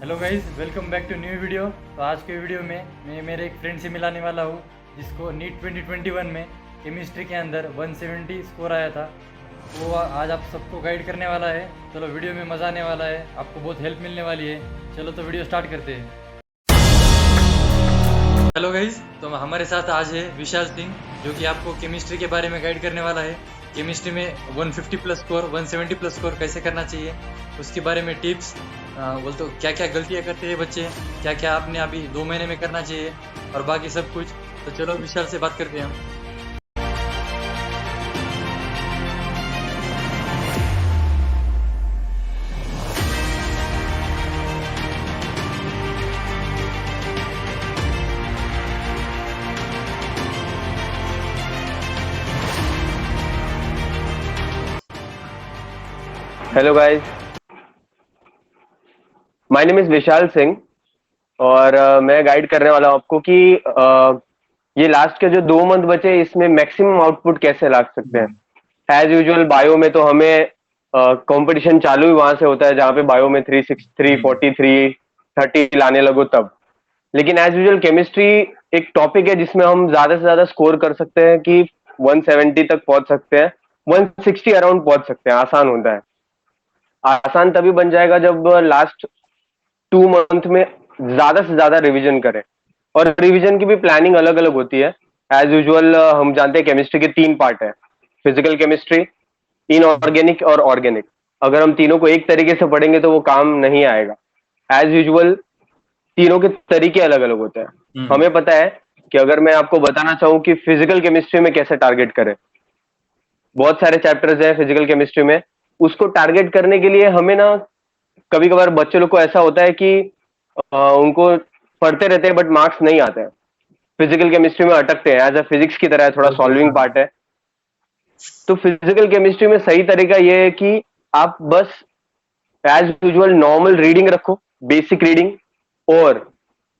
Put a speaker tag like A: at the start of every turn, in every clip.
A: Hello guys, welcome back to new video. तो आज के वीडियो में मैं मेरे एक फ्रेंड से मिलाने वाला हूँ जिसको नीट 2021 में केमिस्ट्री के अंदर 170 स्कोर आया था। वो आज आप सबको गाइड करने वाला है। चलो वीडियो में मज़ा आने वाला है, आपको बहुत हेल्प मिलने वाली है। चलो तो वीडियो स्टार्ट करते हैं। हेलो गाइस, तो हमारे साथ आज है विशाल सिंह जो कि आपको केमिस्ट्री के बारे में गाइड करने वाला है। केमिस्ट्री में 150 प्लस स्कोर 170 प्लस स्कोर कैसे करना चाहिए उसके बारे में टिप्स बोल तो क्या क्या गलतियां करते हैं बच्चे, क्या क्या आपने अभी 2 महीने में करना चाहिए और बाकी सब कुछ। तो चलो विशाल से बात करते हैं हम।
B: Hello guys, my name is Vishal Singh और मैं गाइड करने वाला हूँ आपको कि ये लास्ट के जो 2 मंथ बचे इसमें मैक्सिमम आउटपुट कैसे ला सकते हैं। एज यूजुअल बायो में तो हमें कंपटीशन चालू ही वहां से होता है जहाँ पे बायो में 360 343 30 लाने लगो तब। लेकिन एज यूजुअल केमिस्ट्री एक टॉपिक है जिसमें हम ज्यादा से ज्यादा स्कोर कर सकते हैं कि 170 तक पहुंच सकते हैं, 160 अराउंड पहुंच सकते हैं। आसान होता है। आसान तभी बन जाएगा जब लास्ट 2 मंथ में ज्यादा से ज्यादा रिवीजन करें। और रिवीजन की भी प्लानिंग अलग अलग होती है। एज यूजुअल हम जानते हैं केमिस्ट्री के 3 पार्ट है, फिजिकल केमिस्ट्री, इनऑर्गेनिक और ऑर्गेनिक। अगर हम तीनों को एक तरीके से पढ़ेंगे तो वो काम नहीं आएगा। एज यूजुअल तीनों के तरीके अलग अलग होते हैं। हमें पता है कि अगर मैं आपको बताना चाहूँ कि फिजिकल केमिस्ट्री में कैसे टारगेट करें, बहुत सारे चैप्टर्स हैं फिजिकल केमिस्ट्री में। उसको टारगेट करने के लिए हमें ना कभी कभार बच्चे लोग को ऐसा होता है कि उनको पढ़ते रहते हैं बट मार्क्स नहीं आते हैं, फिजिकल केमिस्ट्री में अटकते हैं। एज अ फिजिक्स की तरह है, थोड़ा सॉल्विंग पार्ट है। तो फिजिकल केमिस्ट्री में सही तरीका ये है कि आप बस एज यूजुअल नॉर्मल रीडिंग रखो, बेसिक रीडिंग। और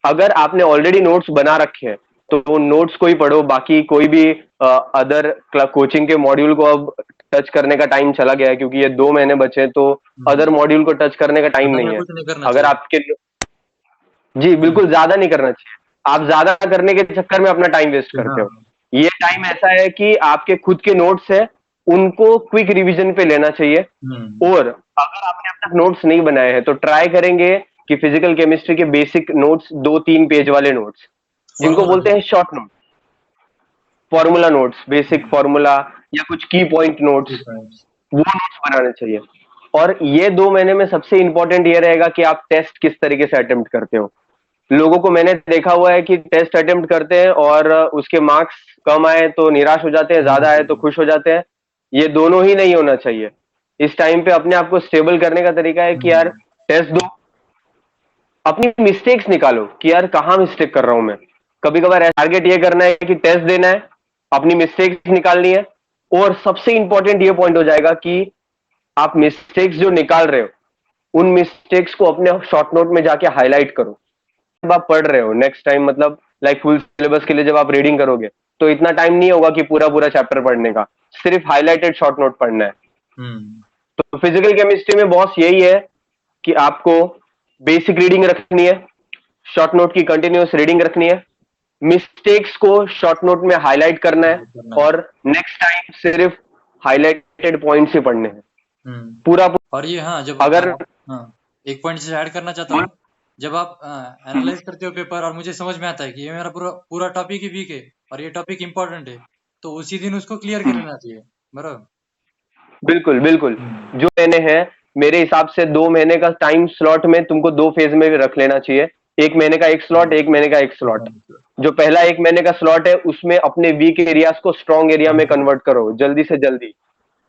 B: अगर आपने ऑलरेडी नोट्स बना रखे हैं तो वो नोट्स को ही पढ़ो। बाकी कोई भी अदर कोचिंग के मॉड्यूल को अब टच करने का टाइम चला गया है क्योंकि ये 2 महीने बचे हैं, तो अदर मॉड्यूल को टच करने का टाइम नहीं है।
A: कुछ नहीं करना
B: अगर
A: चाहिए।
B: आपके जी बिल्कुल ज्यादा नहीं करना चाहिए। आप ज्यादा करने के चक्कर में अपना टाइम वेस्ट करते हो।
A: हाँ।
B: ये टाइम ऐसा है कि आपके खुद के नोट्स है, उनको क्विक रिवीजन पे लेना चाहिए। और अगर आपने अब तक नोट्स नहीं बनाए हैं तो ट्राई करेंगे कि फिजिकल केमिस्ट्री के बेसिक नोट्स, 2-3 पेज वाले नोट्स जिनको बोलते हैं short note, formula notes, basic formula या कुछ की पॉइंट नोट्स, वो नोट्स बनाने चाहिए। और ये 2 महीने में सबसे इंपॉर्टेंट ये रहेगा कि आप टेस्ट किस तरीके से अटेम्प्ट करते हो। लोगों को मैंने देखा हुआ है कि टेस्ट अटेम्प्ट करते हैं और उसके मार्क्स कम आए तो निराश हो जाते हैं, ज्यादा आए तो खुश हो जाते हैं। ये दोनों ही नहीं होना चाहिए। इस टाइम पे अपने आप को स्टेबल करने का तरीका है कि यार टेस्ट दो, अपनी मिस्टेक्स निकालो कि यार कहाँ मिस्टेक कर रहा हूं मैं। कभी कभार टारगेट ये करना है कि टेस्ट देना है, अपनी मिस्टेक्स निकालनी है। और सबसे इंपॉर्टेंट ये पॉइंट हो जाएगा कि आप मिस्टेक्स जो निकाल रहे हो उन मिस्टेक्स को अपने शॉर्ट नोट में जाके हाईलाइट करो। जब आप पढ़ रहे हो नेक्स्ट टाइम, मतलब लाइक फुल सिलेबस के लिए जब आप रीडिंग करोगे तो इतना टाइम नहीं होगा कि पूरा पूरा चैप्टर पढ़ने का, सिर्फ हाईलाइटेड शॉर्ट नोट पढ़ना है। तो फिजिकल केमिस्ट्री में बॉस यही है कि आपको बेसिक रीडिंग रखनी है, शॉर्ट नोट की कंटिन्यूअस रीडिंग रखनी है, मिस्टेक्स को शॉर्ट नोट में हाईलाइट करना है और नेक्स्ट टाइम सिर्फ हाईलाइटेड पॉइंट्स ही पढ़ने हैं पूरा।
A: और ये हाँ, जब
B: अगर
A: एक पॉइंट से ऐड करना चाहता हूँ। जब आप एनालाइज करते हो पेपर और मुझे समझ में आता है कि ये मेरा पूरा पूरा टॉपिक ही वीक है और ये टॉपिक इंपॉर्टेंट है, तो उसी दिन उसको क्लियर कर लेना चाहिए। बराबर।
B: बिल्कुल बिल्कुल, जो महीने हैं मेरे हिसाब से 2 महीने का टाइम स्लॉट में तुमको 2 फेज में भी रख लेना चाहिए। 1 महीने का एक स्लॉट, 1 महीने का एक स्लॉट। जो पहला 1 महीने का स्लॉट है उसमें अपने वीक एरियाज को स्ट्रॉन्ग एरिया में कन्वर्ट करो जल्दी से जल्दी।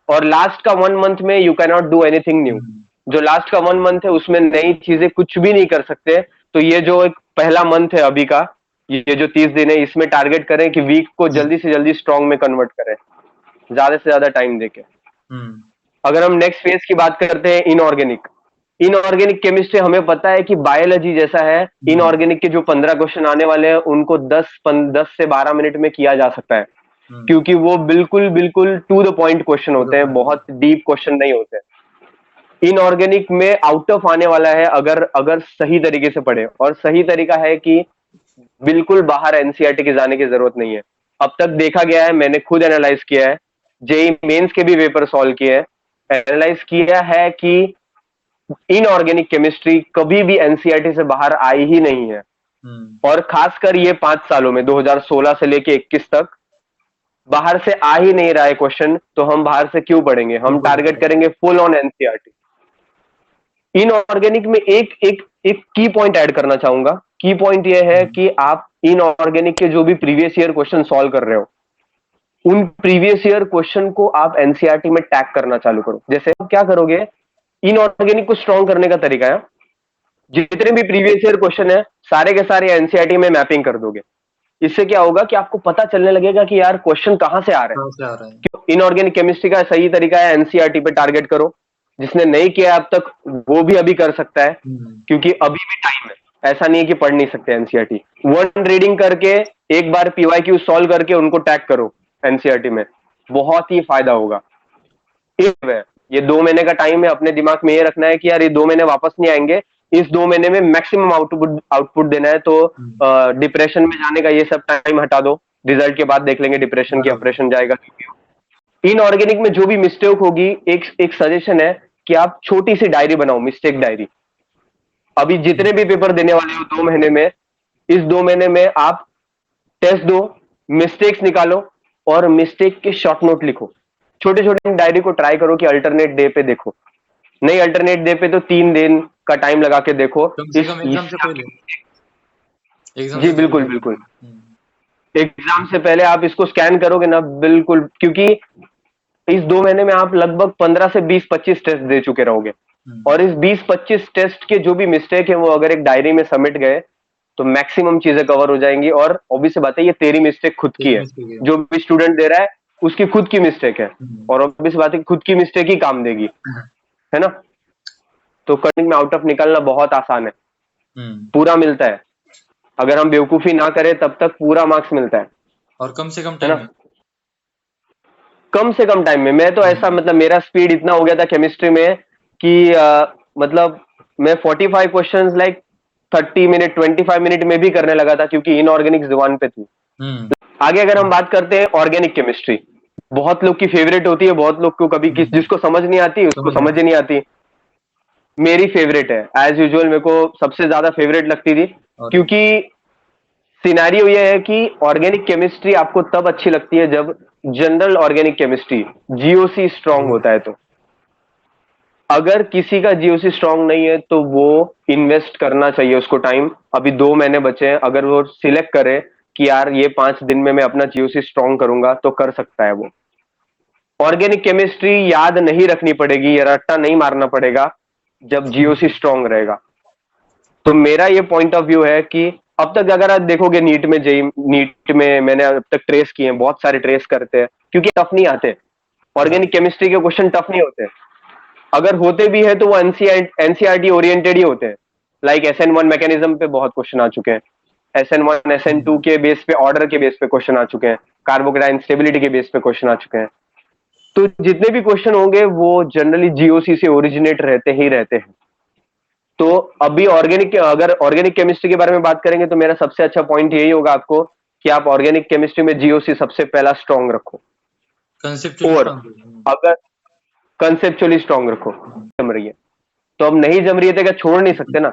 B: और लास्ट का 1 मंथ में you can not do anything new. जो लास्ट का 1 मंथ है उसमें नई चीजें कुछ भी नहीं कर सकते। तो ये जो एक पहला मंथ है अभी का, ये जो 30 दिन है, इसमें टारगेट करें कि वीक को जल्दी से जल्दी स्ट्रॉन्ग में कन्वर्ट करें, ज्यादा से ज्यादा टाइम देके। अगर हम नेक्स्ट फेज की बात करते हैं, इनऑर्गेनिक। इनऑर्गेनिक केमिस्ट्री हमें पता है कि बायोलॉजी जैसा है। इनऑर्गेनिक के जो 15 क्वेश्चन आने वाले हैं उनको 10 से 12 मिनट में किया जा सकता है क्योंकि वो बिल्कुल बिल्कुल टू द पॉइंट क्वेश्चन होते हैं, बहुत डीप क्वेश्चन नहीं होते। इनऑर्गेनिक में आउट ऑफ आने वाला है अगर अगर सही तरीके से पढ़े, और सही तरीका है कि बिल्कुल बाहर एनसीईआरटी के जाने की जरूरत नहीं है। अब तक देखा गया है, मैंने खुद एनालाइज किया है, जेई मेंस के भी पेपर सॉल्व किए हैं, एनालाइज किया है कि इनऑर्गेनिक केमिस्ट्री कभी भी एनसीईआरटी से बाहर आई ही नहीं है। और खासकर ये 5 सालों में 2016 से लेके 21 तक बाहर से आ ही नहीं रहा है क्वेश्चन, तो हम बाहर से क्यों पढ़ेंगे, हम टारगेट करेंगे फुल ऑन एनसीईआरटी। इनऑर्गेनिक में एक एक एक की पॉइंट ऐड करना चाहूंगा। की पॉइंट ये है कि आप इनऑर्गेनिक के जो भी प्रीवियस ईयर क्वेश्चन सॉल्व कर रहे हो, उन प्रीवियस ईयर क्वेश्चन को आप एनसीईआरटी में टैग करना चालू करो। जैसे आप क्या करोगे, इनऑर्गेनिक को स्ट्रॉन्ग करने का तरीका है, जितने भी प्रीवियस ईयर क्वेश्चन है सारे के सारे एनसीईआरटी में मैपिंग कर दोगे। इससे क्या होगा कि आपको पता चलने लगेगा कि यार क्वेश्चन कहां से आ रहे हैं। इनऑर्गेनिक केमिस्ट्री का सही तरीका है एनसीईआरटी पे टारगेट करो। जिसने नहीं किया अब तक वो भी अभी कर सकता है, क्योंकि अभी भी टाइम है, ऐसा नहीं है कि पढ़ नहीं सकते एनसीईआरटी। वन रीडिंग करके एक बार पीवाईक्यू सॉल्व करके उनको टैग करो एनसीईआरटी में, बहुत ही फायदा होगा। ये 2 महीने का टाइम है, अपने दिमाग में ये रखना है कि यार ये 2 महीने वापस नहीं आएंगे, इस 2 महीने में मैक्सिमम आउटपुट देना है। तो डिप्रेशन में जाने का ये सब टाइम हटा दो, रिजल्ट के बाद देख लेंगे डिप्रेशन की ऑपरेशन जाएगा। इनऑर्गेनिक में जो भी मिस्टेक होगी, एक सजेशन है कि आप छोटी सी डायरी बनाओ, मिस्टेक डायरी। अभी जितने भी पेपर देने वाले हो 2 महीने में, इस 2 महीने में आप टेस्ट दो, मिस्टेक्स निकालो और मिस्टेक के शॉर्ट नोट लिखो। छोटे छोटे डायरी को ट्राई करो कि अल्टरनेट डे पे देखो, नहीं अल्टरनेट डे पे तो 3 दिन का टाइम लगा के देखो।
A: एग्जाम से पहले,
B: जी बिल्कुल बिल्कुल, एग्जाम से पहले आप इसको स्कैन करोगे ना, बिल्कुल, क्योंकि इस 2 महीने में आप लगभग 15 से 20-25 टेस्ट दे चुके रहोगे, और इस 20-25 टेस्ट के जो भी मिस्टेक है वो अगर एक डायरी में सबमिट गए तो मैक्सिमम चीजें कवर हो जाएंगी। और ऑब्वियस बात है, ये तेरी मिस्टेक खुद की है, जो भी स्टूडेंट दे रहा है उसकी खुद की मिस्टेक है, और ऑब्वियस बात है खुद की मिस्टेक ही काम देगी, है ना। तो कटिंग में आउट ऑफ निकलना बहुत आसान है, पूरा मिलता है। अगर हम बेवकूफी ना करें तब तक पूरा मार्क्स मिलता है,
A: और कम से कम टाइम में।
B: कम से कम टाइम में। मैं तो ऐसा, मतलब मेरा स्पीड इतना हो गया था केमिस्ट्री में कि मतलब मैं 45 क्वेश्चंस लाइक 30 मिनट 25 मिनट में भी करने लगा था, क्योंकि इनऑर्गेनिक जुबान पे थी। आगे अगर हम बात करते हैं ऑर्गेनिक केमिस्ट्री, बहुत लोग की फेवरेट होती है, बहुत लोग को कभी जिसको समझ नहीं आती उसको समझ नहीं आती। मेरी फेवरेट है एज यूजुअल, मेरे को सबसे ज्यादा फेवरेट लगती थी, क्योंकि सिनेरियो ये है कि ऑर्गेनिक केमिस्ट्री आपको तब अच्छी लगती है जब general organic chemistry GOC strong होता है। तो अगर किसी का जीओसी स्ट्रांग नहीं है तो वो इन्वेस्ट करना चाहिए उसको टाइम। अभी 2 महीने बचे हैं, अगर वो सिलेक्ट करे कि यार ये 5 दिन में मैं अपना जीओसी स्ट्रांग करूंगा तो कर सकता है वो। ऑर्गेनिक केमिस्ट्री याद नहीं रखनी पड़ेगी, या रट्टा नहीं मारना पड़ेगा जब जीओसी स्ट्रांग रहेगा। तो मेरा ये पॉइंट ऑफ व्यू है कि अब तक अगर आप देखोगे नीट में, जेई नीट में मैंने अब तक ट्रेस किए हैं, बहुत सारे ट्रेस करते हैं, क्योंकि टफ नहीं आते। ऑर्गेनिक केमिस्ट्री के क्वेश्चन टफ नहीं होते, अगर होते भी है तो वो एनसीईआरटी ओरिएंटेड ही होते हैं। लाइक SN1 मैकेनिज्म पे बहुत क्वेश्चन आ चुके हैं, SN1 SN2 के बेस पे, ऑर्डर के बेस पे क्वेश्चन आ चुके हैं, कार्बोकेटाइन स्टेबिलिटी के बेस पे क्वेश्चन आ चुके हैं। तो जितने भी क्वेश्चन होंगे वो जनरली जीओसी से ओरिजिनेट रहते ही रहते हैं। तो अभी अगर ऑर्गेनिक केमिस्ट्री के बारे में बात करेंगे तो मेरा सबसे अच्छा पॉइंट यही होगा आपको कि आप ऑर्गेनिक केमिस्ट्री में जीओसी सबसे पहला स्ट्रांग रखो, और अगर कंसेप्चुअली स्ट्रांग रखो। जम रही है तो अब नहीं जम रही है तो क्या छोड़ नहीं सकते ना।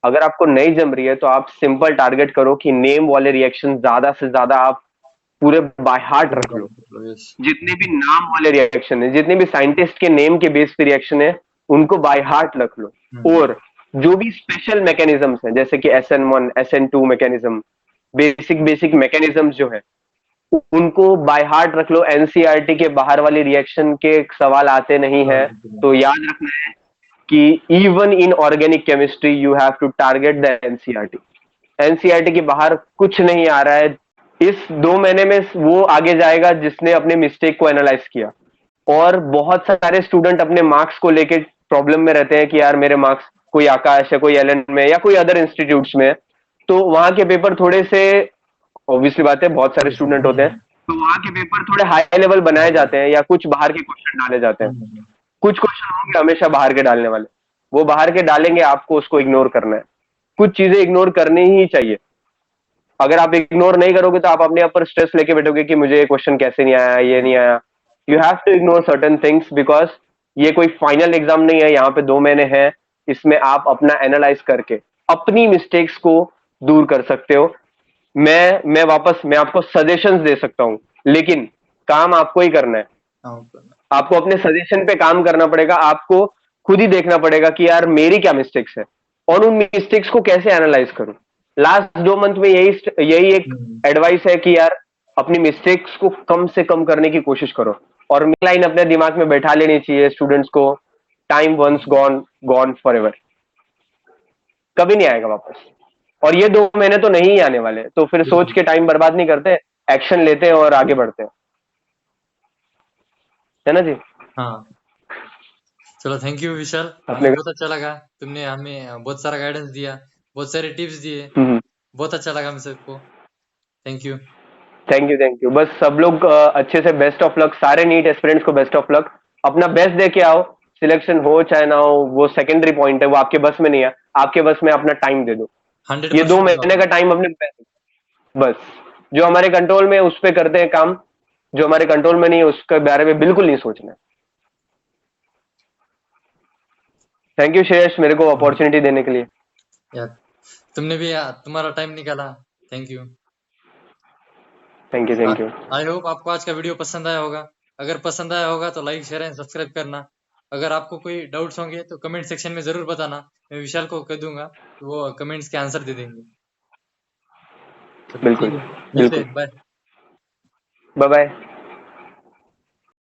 B: अगर आपको नहीं जम रही है तो आप सिंपल टारगेट करो कि नेम वाले रिएक्शन ज्यादा से ज्यादा आप पूरे बाय हार्ट रख लो। जितने भी नाम वाले रिएक्शन है, जितने भी साइंटिस्ट के नेम के बेस पे रिएक्शन है, उनको बाय हार्ट रख लो। और जो भी स्पेशल मैकेनिज्म्स हैं, जैसे कि SN1 SN2 mechanism, basic mechanisms जो है, उनको बाय हार्ट रख लो। एनसीईआरटी के बाहर वाली रिएक्शन के सवाल आते नहीं है, तो याद रखना है कि even in organic chemistry you have to target the NCERT. NCERT के बाहर कुछ नहीं आ रहा है। इस 2 महीने में वो आगे जाएगा जिसने अपने मिस्टेक को एनालाइज किया। और बहुत सारे स्टूडेंट अपने मार्क्स को लेके प्रॉब्लम में रहते हैं कि यार मेरे मार्क्स, कोई आकाश है, कोई एलन में, या कोई अदर इंस्टीट्यूट्स में, तो वहां के पेपर थोड़े से, ऑब्वियसली बात है बहुत सारे स्टूडेंट होते हैं, तो वहां के पेपर थोड़े हाई लेवल बनाए जाते हैं या कुछ बाहर के क्वेश्चन डाले जाते हैं। कुछ क्वेश्चन होंगे हमेशा बाहर के डालने वाले, वो बाहर के डालेंगे, आपको उसको इग्नोर करना है। कुछ चीजें इग्नोर करनी ही चाहिए। अगर आप इग्नोर नहीं करोगे तो आप अपने ऊपर स्ट्रेस लेके बैठोगे कि मुझे ये क्वेश्चन कैसे नहीं आया, ये नहीं आया। You have to ignore certain things, because ये कोई फाइनल एग्जाम नहीं है, यहाँ पे 2 महीने हैं। इसमें आप अपना एनालाइज करके अपनी मिस्टेक्स को दूर कर सकते हो। मैं आपको सजेशंस दे सकता हूँ, लेकिन काम आपको ही करना है।
A: हाँ,
B: आपको अपने सजेशन पे काम करना पड़ेगा। आपको खुद ही देखना पड़ेगा कि यार मेरी क्या मिस्टेक्स है और उन मिस्टेक्स को कैसे एनालाइज करूं। लास्ट 2 मंथ में यही एक एडवाइस है कि यार अपनी मिस्टेक्स को कम से कम करने की कोशिश करो। और लाइन अपने दिमाग में बैठा लेनी चाहिए स्टूडेंट्स को, time once gone gone forever, कभी नहीं आएगा वापस। और ये 2 महीने तो नहीं ही आने वाले, तो फिर सोच के टाइम बर्बाद नहीं करते, एक्शन लेते हैं और आगे बढ़ते हैं, है ना जी।
A: हाँ। चलो, थैंक यू विशाल, हमें
B: अपने
A: बहुत अच्छा लगा। तुमने हमें बहुत सारा गाइडेंस दिया, बहुत सारे टिप्स दिए, बहुत अच्छा लगा हम सबको। Thank you.
B: Thank you. बस सब लोग अच्छे से बेस्ट ऑफ लक, सारे नीट एस्पिरेंट्स को बेस्ट ऑफ लक। अपना बेस्ट दे के आओ, सिलेक्शन हो चाहे ना हो वो सेकेंडरी पॉइंट है, वो आपके बस में नहीं है। आपके बस में अपना टाइम दे दो। ये 2 महीने
A: 100%
B: का टाइम अपने बस, जो हमारे कंट्रोल में है उस पर करते हैं काम, जो हमारे कंट्रोल में नहीं है उसके बारे में बिल्कुल नहीं सोचना है। थैंक यू श्रेयस, मेरे को अपॉर्चुनिटी देने के लिए।
A: यार, तुमने भी तुम्हारा टाइम निकाला, thank you.
B: Thank you.
A: I hope आपको आज का वीडियो पसंद आया होगा। अगर पसंद आया होगा तो लाइक, शेयर एंड सब्सक्राइब करना। अगर आपको कोई डाउट्स होंगे तो कमेंट सेक्शन में जरूर बताना, मैं विशाल को कह दूंगा, तो वो कमेंट्स के आंसर दे देंगे। तो
B: बिल्कुल
A: ठीक है, मिलते
B: बिल्कुल।
A: हैं, बाय।
B: Bye bye.